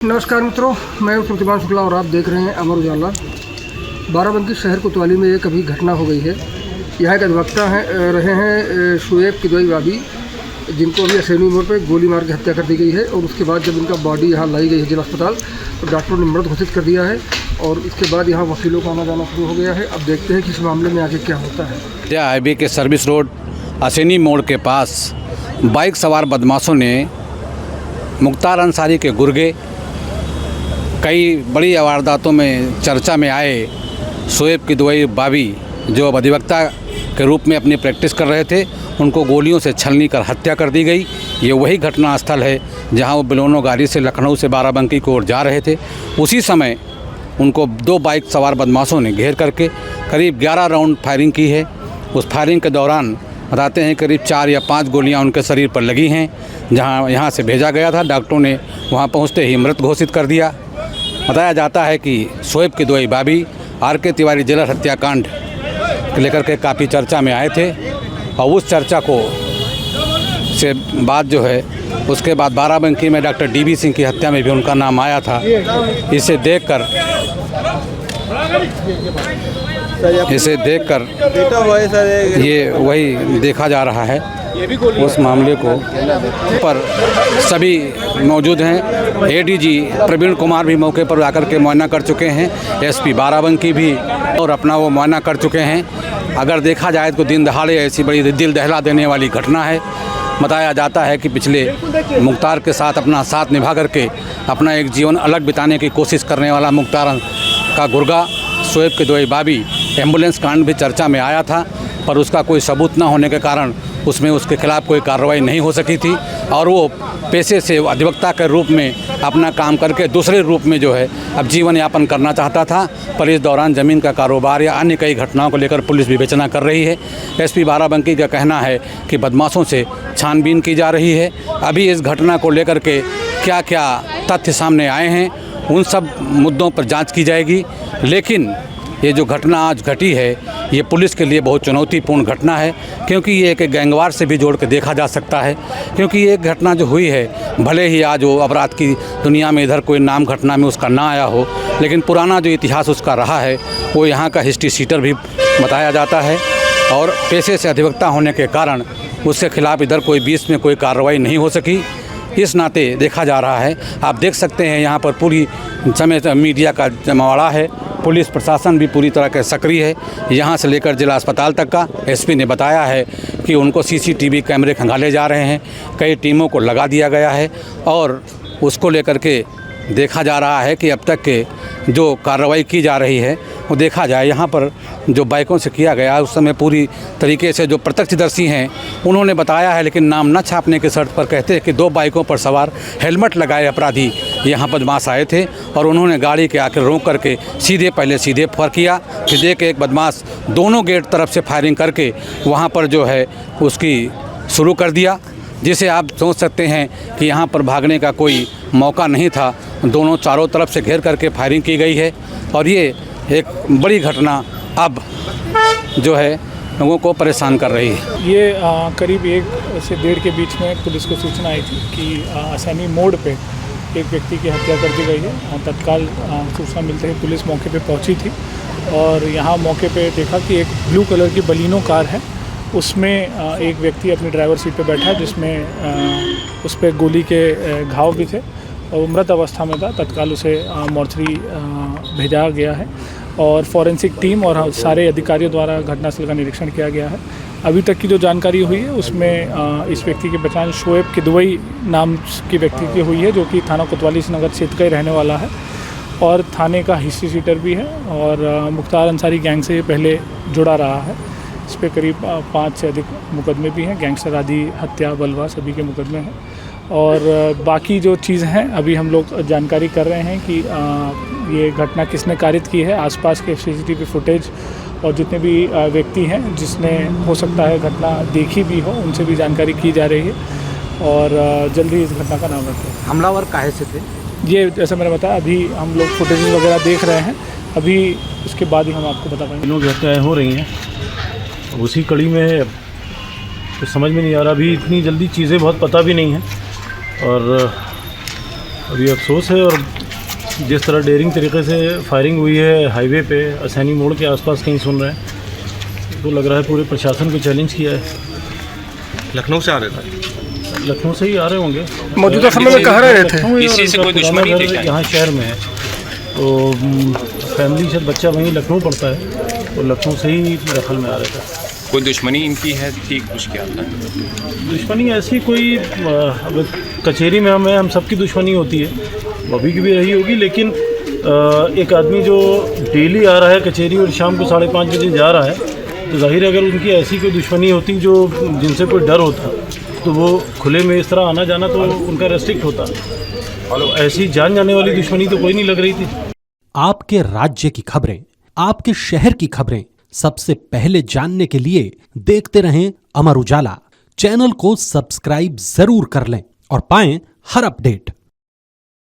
नमस्कार मित्रों, मैं प्रतिमान शुक्ला और आप देख रहे हैं अमर उजाला। बाराबंकी शहर कोतवाली में एक अभी घटना हो गई है। यहाँ एक अधिवक्ता रहे हैं शुएब किदवई बाबी, जिनको अभी असैनी मोड़ पर गोली मार के हत्या कर दी गई है। और उसके बाद जब इनका बॉडी यहाँ लाई गई है जिला अस्पताल, तो डॉक्टरों ने मृत घोषित कर दिया है। और इसके बाद यहाँ वकीलों का आना जाना शुरू हो गया है। अब देखते हैं कि इस मामले में आगे क्या होता है। हाईवे के सर्विस रोड असैनी मोड़ के पास बाइक सवार बदमाशों ने मुख्तार अंसारी के गुर्गे, कई बड़ी वारदातों में चर्चा में आए शुएब किदवई बाबी, जो अब अधिवक्ता के रूप में अपनी प्रैक्टिस कर रहे थे, उनको गोलियों से छलनी कर हत्या कर दी गई। ये वही घटना स्थल है जहां वो बलेनो गाड़ी से लखनऊ से बाराबंकी की ओर जा रहे थे। उसी समय उनको दो बाइक सवार बदमाशों ने घेर करके करीब 11 राउंड फायरिंग की है। उस फायरिंग के दौरान बताते हैं करीब 4 या 5 गोलियां उनके शरीर पर लगी हैं। यहाँ से भेजा गया था, डॉक्टरों ने वहाँ पहुँचते ही मृत घोषित कर दिया। बताया जाता है कि शुएब किदवई बाबी आर.के. तिवारी जेलर हत्याकांड लेकर के काफ़ी चर्चा में आए थे। और उस चर्चा को से बाद जो है उसके बाद बाराबंकी में डॉक्टर डी.बी. सिंह की हत्या में भी उनका नाम आया था। इसे देखकर ये वही देखा जा रहा है। उस मामले को पर सभी मौजूद हैं। एडीजी प्रवीण कुमार भी मौके पर आकर के मुआयना कर चुके हैं, एसपी बाराबंकी भी और अपना वो मुआयना कर चुके हैं। अगर देखा जाए तो दिन दहाड़े ऐसी बड़ी दिल दहला देने वाली घटना है। बताया जाता है कि पिछले मुख्तार के साथ अपना साथ निभा करके अपना एक जीवन अलग बिताने की कोशिश करने वाला मुख्तार का गुर्गा शुएब किदवई बाबी एम्बुलेंस कांड भी चर्चा में आया था, पर उसका कोई सबूत न होने के कारण उसमें उसके खिलाफ़ कोई कार्रवाई नहीं हो सकी थी। और वो पेशे से अधिवक्ता के रूप में अपना काम करके दूसरे रूप में जो है अब जीवन यापन करना चाहता था। पर इस दौरान ज़मीन का कारोबार या अन्य कई घटनाओं को लेकर पुलिस विवेचना कर रही है। एसपी बाराबंकी का कहना है कि बदमाशों से छानबीन की जा रही है। अभी इस घटना को लेकर के क्या क्या तथ्य सामने आए हैं उन सब मुद्दों पर जाँच की जाएगी। लेकिन ये जो घटना आज घटी है ये पुलिस के लिए बहुत चुनौतीपूर्ण घटना है, क्योंकि ये एक गैंगवार से भी जोड़ के देखा जा सकता है। क्योंकि ये घटना जो हुई है, भले ही आज वो अपराध की दुनिया में इधर कोई नाम घटना में उसका ना आया हो, लेकिन पुराना जो इतिहास उसका रहा है वो यहाँ का हिस्ट्री शीटर भी बताया जाता है। और पेशे से अधिवक्ता होने के कारण उसके खिलाफ़ इधर कोई बीच में कोई कार्रवाई नहीं हो सकी। इस नाते देखा जा रहा है। आप देख सकते हैं यहाँ पर पूरी समय मीडिया का जमावड़ा है। पुलिस प्रशासन भी पूरी तरह के सक्रिय है, यहाँ से लेकर जिला अस्पताल तक का। एसपी ने बताया है कि उनको सीसीटीवी कैमरे खंगाले जा रहे हैं, कई टीमों को लगा दिया गया है और उसको लेकर के देखा जा रहा है कि अब तक के जो कार्रवाई की जा रही है वो देखा जाए। यहाँ पर जो बाइकों से किया गया उस समय पूरी तरीके से जो प्रत्यक्षदर्शी हैं उन्होंने बताया है, लेकिन नाम न छापने की शर्त पर कहते हैं कि 2 बाइकों पर सवार हेलमेट लगाए अपराधी यहाँ बदमाश आए थे और उन्होंने गाड़ी के आकर रोक करके पहले सीधे फायर किया। फिर देख एक बदमाश दोनों गेट तरफ से फायरिंग करके वहाँ पर जो है उसकी शुरू कर दिया, जिसे आप सोच सकते हैं कि यहाँ पर भागने का कोई मौका नहीं था। दोनों चारों तरफ से घेर करके फायरिंग की गई है और ये एक बड़ी घटना अब जो है लोगों को परेशान कर रही है। ये करीब 1 से 1.5 के बीच में पुलिस को सूचना आई थी कि असैनी मोड़ पे एक व्यक्ति की हत्या कर दी गई है। तत्काल सूचना मिलते ही पुलिस मौके पे पहुंची थी और यहाँ मौके पे देखा कि एक ब्लू कलर की बलिनो कार है, उसमें एक व्यक्ति अपनी ड्राइवर सीट पे बैठा जिसमें उस पर गोली के घाव भी थे और मृत अवस्था में था। तत्काल उसे मोर्चरी भेजा गया है और फॉरेंसिक टीम और सारे अधिकारियों द्वारा घटनास्थल का निरीक्षण किया गया है। अभी तक की जो जानकारी हुई है उसमें इस व्यक्ति की पहचान शुएब किदवई नाम की व्यक्ति की हुई है, जो कि थाना कोतवाली नगर क्षेत्र का ही रहने वाला है और थाने का हिस्ट्री शीटर भी है और मुख्तार अंसारी गैंग से पहले जुड़ा रहा है। इस पर करीब 5 से अधिक मुकदमे भी हैं, गैंगस्टर आदि, हत्या, बलवा सभी के मुकदमे हैं। और बाकी जो चीज़ हैं अभी हम लोग जानकारी कर रहे हैं कि ये घटना किसने कारित की है। आसपास के सीसीटीवी फुटेज और जितने भी व्यक्ति हैं जिसने हो सकता है घटना देखी भी हो उनसे भी जानकारी की जा रही है और जल्द ही इस घटना का नाम रखें। हमलावर काहे से थे ये जैसा मैंने बताया, अभी हम लोग फुटेज वगैरह देख रहे हैं, अभी उसके बाद ही हम आपको बता पाएंगे। तीनों हत्याएँ हो रही हैं, उसी कड़ी में तो समझ में नहीं आ रहा। अभी इतनी जल्दी चीज़ें बहुत पता भी नहीं हैं और अभी अफसोस है। और जिस तरह डेयरिंग तरीके से फायरिंग हुई है हाईवे पे असैनी मोड़ के आसपास कहीं सुन रहे हैं, तो लग रहा है पूरे प्रशासन को चैलेंज किया है। लखनऊ से आ रहे थे? लखनऊ से ही आ रहे होंगे। मौजूदा समय में कहाँ रहे थे? किसी से कोई दुश्मनी थी क्या? यहाँ शहर में है, तो फैमिली से बच्चा वहीं लखनऊ पढ़ता है, तो लखनऊ से ही दखल में आ रहे थे। कोई दुश्मनी इनकी है थी कुछ क्या था? दुश्मनी ऐसी कोई अब कचहरी में हम सबकी दुश्मनी होती है, अभी की भी रही होगी, लेकिन एक आदमी जो डेली आ रहा है कचहरी और शाम को 5:30 बजे जा रहा है, तो जाहिर है अगर उनकी ऐसी कोई दुश्मनी होती जो जिनसे कोई डर होता तो वो खुले में इस तरह आना जाना तो उनका रेस्ट्रिक्ट होता। तो ऐसी जान जाने वाली दुश्मनी तो कोई नहीं लग रही थी। आपके राज्य की खबरें, आपके शहर की खबरें सबसे पहले जानने के लिए देखते रहें अमर उजाला। चैनल को सब्सक्राइब जरूर कर लें और पाएं हर अपडेट।